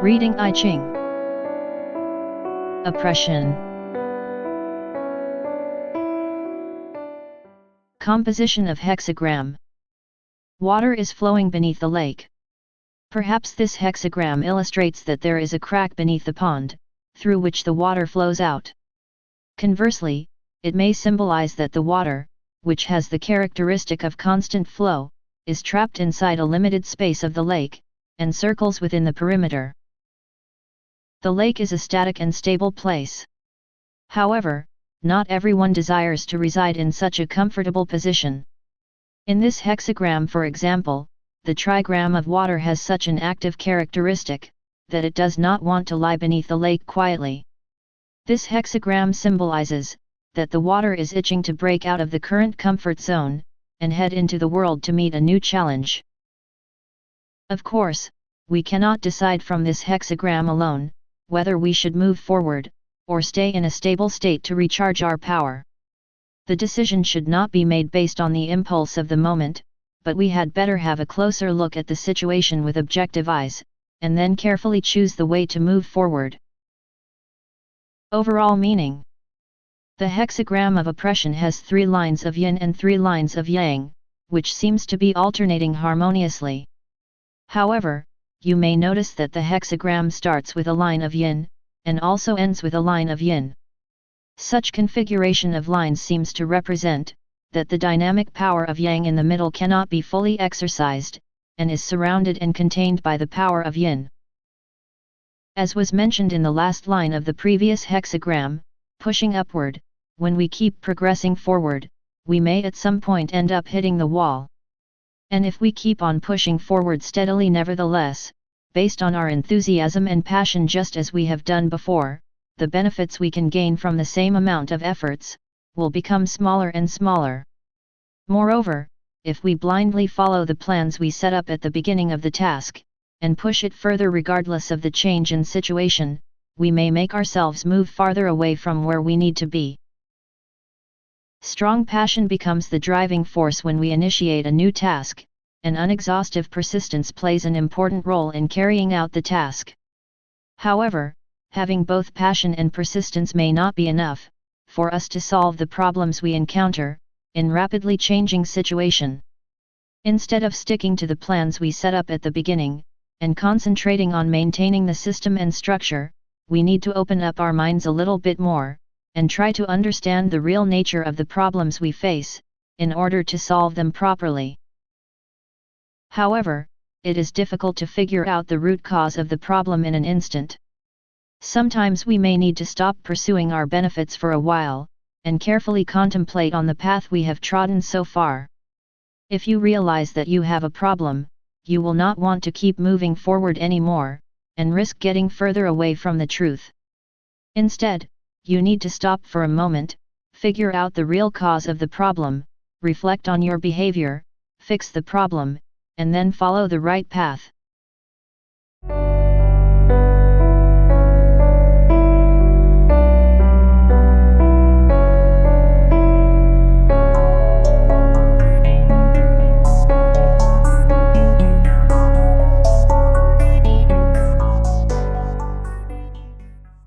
Reading I-Ching. Oppression. Composition of hexagram. Water is flowing beneath the lake. Perhaps this hexagram illustrates that there is a crack beneath the pond, through which the water flows out. Conversely, it may symbolize that the water, which has the characteristic of constant flow, is trapped inside a limited space of the lake, and circles within the perimeter. The lake is a static and stable place. However, not everyone desires to reside in such a comfortable position. In this hexagram, for example, the trigram of water has such an active characteristic, that it does not want to lie beneath the lake quietly. This hexagram symbolizes that the water is itching to break out of the current comfort zone, and head into the world to meet a new challenge. Of course, we cannot decide from this hexagram alone, whether we should move forward, or stay in a stable state to recharge our power. The decision should not be made based on the impulse of the moment, but we had better have a closer look at the situation with objective eyes, and then carefully choose the way to move forward. Overall meaning. The hexagram of oppression has 3 lines of yin and 3 lines of yang, which seems to be alternating harmoniously. However, you may notice that the hexagram starts with a line of yin, and also ends with a line of yin. Such configuration of lines seems to represent that the dynamic power of yang in the middle cannot be fully exercised, and is surrounded and contained by the power of yin. As was mentioned in the last line of the previous hexagram, pushing upward, when we keep progressing forward, we may at some point end up hitting the wall. And if we keep on pushing forward steadily nevertheless, based on our enthusiasm and passion just as we have done before, the benefits we can gain from the same amount of efforts, will become smaller and smaller. Moreover, if we blindly follow the plans we set up at the beginning of the task, and push it further regardless of the change in situation, we may make ourselves move farther away from where we need to be. Strong passion becomes the driving force when we initiate a new task, and unexhaustive persistence plays an important role in carrying out the task. However, having both passion and persistence may not be enough for us to solve the problems we encounter in rapidly changing situation. Instead of sticking to the plans we set up at the beginning, and concentrating on maintaining the system and structure, we need to open up our minds a little bit more, and try to understand the real nature of the problems we face, in order to solve them properly. However, it is difficult to figure out the root cause of the problem in an instant. Sometimes we may need to stop pursuing our benefits for a while, and carefully contemplate on the path we have trodden so far. If you realize that you have a problem, you will not want to keep moving forward anymore, and risk getting further away from the truth. Instead, you need to stop for a moment, figure out the real cause of the problem, reflect on your behavior, fix the problem, and then follow the right path.